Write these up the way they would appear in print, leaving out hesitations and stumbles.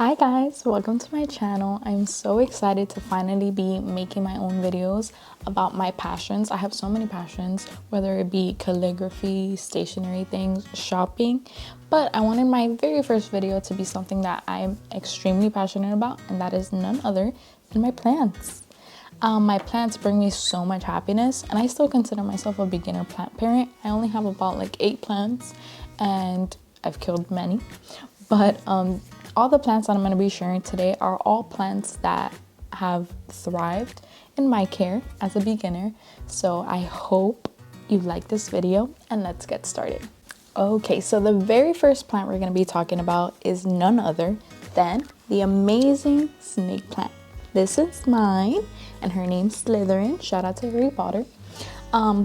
Hi guys, welcome to my channel. I'm so excited to finally be making my own videos about my passions. I have so many passions, whether it be calligraphy, stationery things, shopping, but I wanted my very first video to be something that I'm extremely passionate about, and that is none other than my plants. My plants bring me so much happiness, and I still consider myself a beginner plant parent. I only have about like 8 plants and I've killed many, but all the plants that I'm going to be sharing today are all plants that have thrived in my care as a beginner. So I hope you like this video, and let's get started. Okay, so the very first plant we're going to be talking about is none other than the amazing snake plant. This is mine, and her name's Slytherin. Shout out to Harry Potter.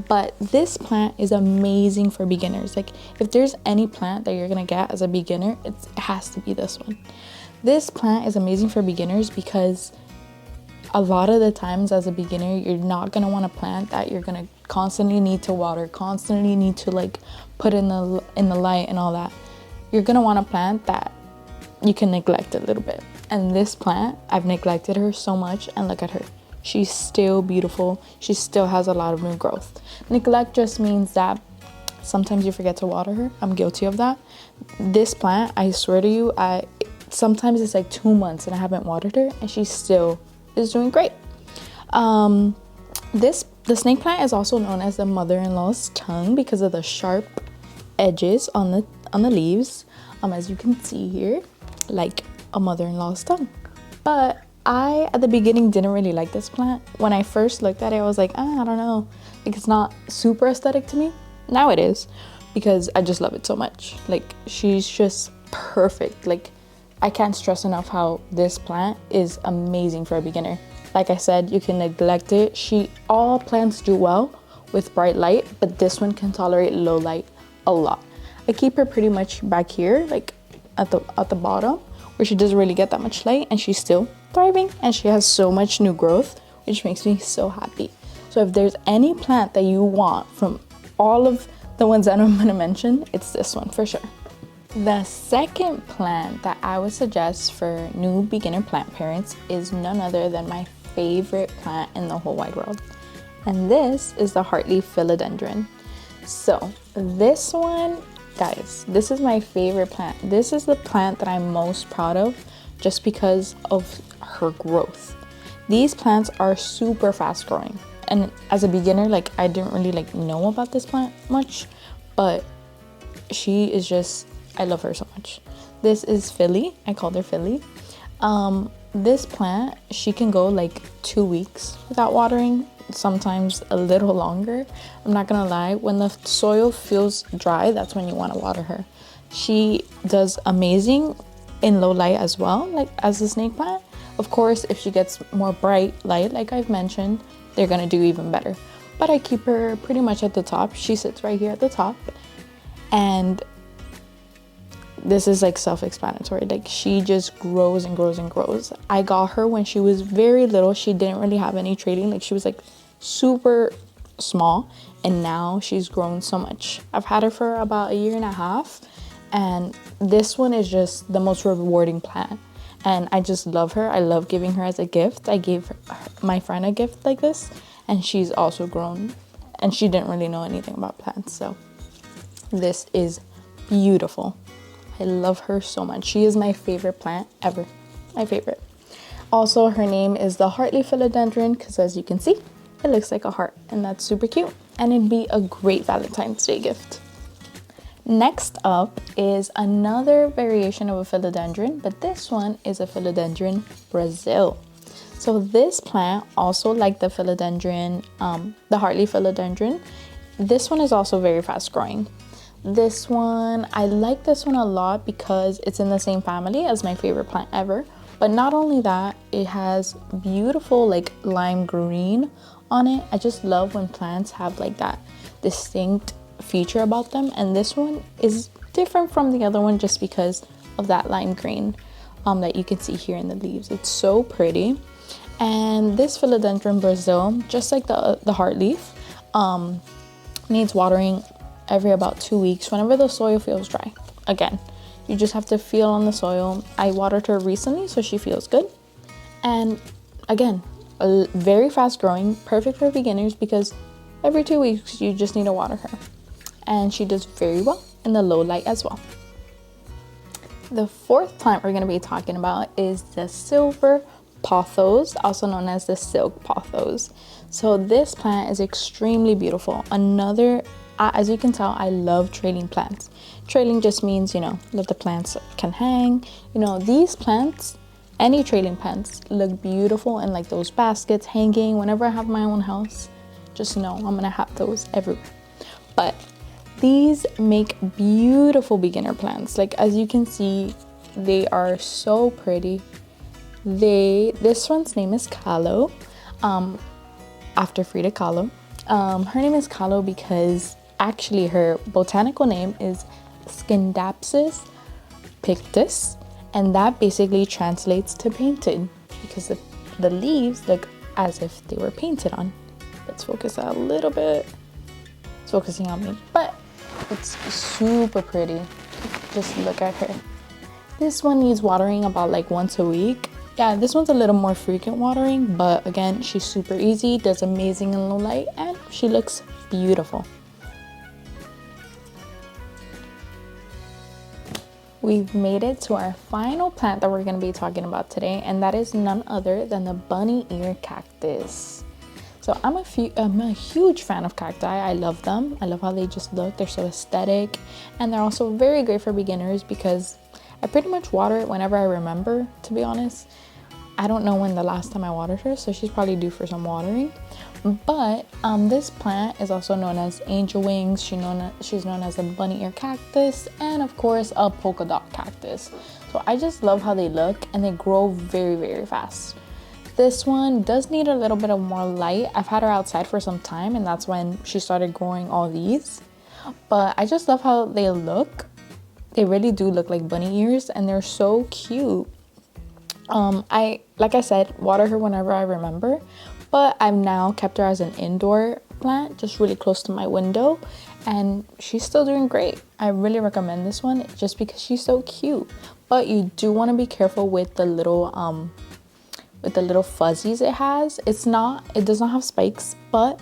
But this plant is amazing for beginners. Like, if there's any plant that you're gonna get as a beginner, it has to be this one. This plant is amazing for beginners because a lot of the times as a beginner, you're not gonna want a plant that you're gonna constantly need to water, constantly need to like put in the light and all that. You're gonna want a plant that you can neglect a little bit. And this plant, I've neglected her so much, and look at her. She's still beautiful. She still has a lot of new growth. Neglect just means that sometimes you forget to water her. I'm guilty of that. This plant, I swear to you, sometimes it's like 2 months and I haven't watered her, and she still is doing great. The snake plant is also known as the mother-in-law's tongue because of the sharp edges on the leaves, as you can see here, like a mother-in-law's tongue. But I, at the beginning, didn't really like this plant. When I first looked at it, I was like, I don't know. Like, it's not super aesthetic to me. Now it is, because I just love it so much. Like, she's just perfect. Like, I can't stress enough how this plant is amazing for a beginner. Like I said, you can neglect it. All plants do well with bright light, but this one can tolerate low light a lot. I keep her pretty much back here, like at the bottom, where she doesn't really get that much light, and she's still thriving, and she has so much new growth, which makes me so happy. So if there's any plant that you want from all of the ones that I'm going to mention, it's this one for sure. The second plant that I would suggest for new beginner plant parents is none other than my favorite plant in the whole wide world, and this is the heartleaf philodendron. So this one, guys, this is my favorite plant. This is the plant that I'm most proud of just because of her growth. These plants are super fast growing, and as a beginner, like, I didn't really like know about this plant much, but she is just, I love her so much. This is Philly. I called her Philly. This plant, she can go like 2 weeks without watering, sometimes a little longer. I'm not gonna lie, when the soil feels dry, that's when you want to water her. She does amazing in low light as well, like as the snake plant. Of course, if she gets more bright light, like I've mentioned, they're gonna do even better. But I keep her pretty much at the top. She sits right here at the top, and this is like self-explanatory. Like, she just grows and grows and grows. I got her when she was very little. She didn't really have any trading. Like, she was like super small, and now she's grown so much. I've had her for about 1.5 years, and this one is just the most rewarding plant, and I just love her. I love giving her as a gift. I gave my friend a gift like this, and she's also grown, and she didn't really know anything about plants, so this is beautiful. I love her so much. She is my favorite plant ever. My favorite. Also, her name is the heartleaf philodendron because, as you can see, it looks like a heart, and that's super cute, and it'd be a great Valentine's Day gift. Next up is another variation of a philodendron, but this one is a philodendron brasil. So this plant, also like the philodendron, the heartleaf philodendron, this one is also very fast growing. This one, I like this one a lot because it's in the same family as my favorite plant ever. But not only that, it has beautiful like lime green on it. I just love when plants have like that distinct feature about them, and this one is different from the other one just because of that lime green that you can see here in the leaves. It's so pretty. And this philodendron brasil, just like the heartleaf, needs watering every about 2 weeks whenever the soil feels dry. Again, You just have to feel on the soil. I watered her recently, so she feels good. And again, very fast growing, perfect for beginners because every 2 weeks you just need to water her. And she does very well in the low light as well. The fourth plant we're going to be talking about is the silver pothos, also known as the silk pothos. So this plant is extremely beautiful. Another, as you can tell, I love trailing plants. Trailing just means, you know, that the plants can hang. You know, these plants, any trailing plants, look beautiful in like those baskets hanging. Whenever I have my own house, just know I'm gonna have those everywhere. But these make beautiful beginner plants. Like, as you can see, they are so pretty. This one's name is Kahlo, after Frida Kahlo. Her name is Kahlo because actually her botanical name is Scindapsus pictus, and that basically translates to painted because the leaves look as if they were painted on. Let's focus a little bit. It's focusing on me, but it's super pretty. Just look at her. This one needs watering about like once a week. Yeah, this one's a little more frequent watering, but again, she's super easy, does amazing in low light, and she looks beautiful. We've made it to our final plant that we're going to be talking about today, and that is none other than the bunny ear cactus. So I'm a huge fan of cacti. I love them. I love how they just look. They're so aesthetic, and they're also very great for beginners because I pretty much water it whenever I remember, to be honest. I don't know when the last time I watered her, so she's probably due for some watering. But this plant is also known as angel wings. She's known as a bunny ear cactus, and of course a polka dot cactus. So I just love how they look, and they grow very, very fast. This one does need a little bit of more light. I've had her outside for some time, and that's when she started growing all these. But I just love how they look. They really do look like bunny ears, and they're so cute. Like I said, water her whenever I remember, but I've now kept her as an indoor plant, just really close to my window, and she's still doing great. I really recommend this one just because she's so cute. But you do want to be careful with the little fuzzies it has. It does not have spikes, but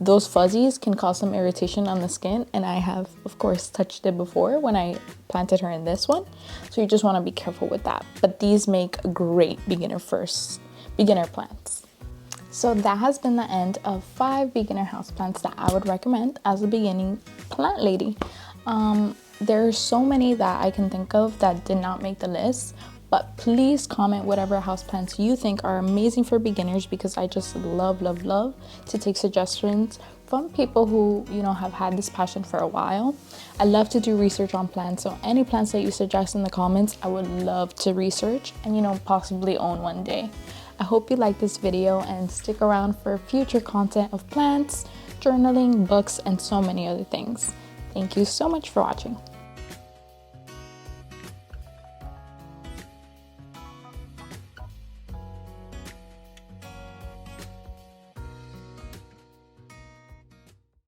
those fuzzies can cause some irritation on the skin, and I have of course touched it before when I planted her in this one, so you just want to be careful with that. But these make great beginner plants. So that has been the end of 5 beginner houseplants that I would recommend as a beginning plant lady. There are so many that I can think of that did not make the list, but please comment whatever houseplants you think are amazing for beginners, because I just love to take suggestions from people who, you know, have had this passion for a while. I love to do research on plants, so any plants that you suggest in the comments, I would love to research and, you know, possibly own one day. I hope you like this video and stick around for future content of plants, journaling, books, and so many other things. Thank you so much for watching.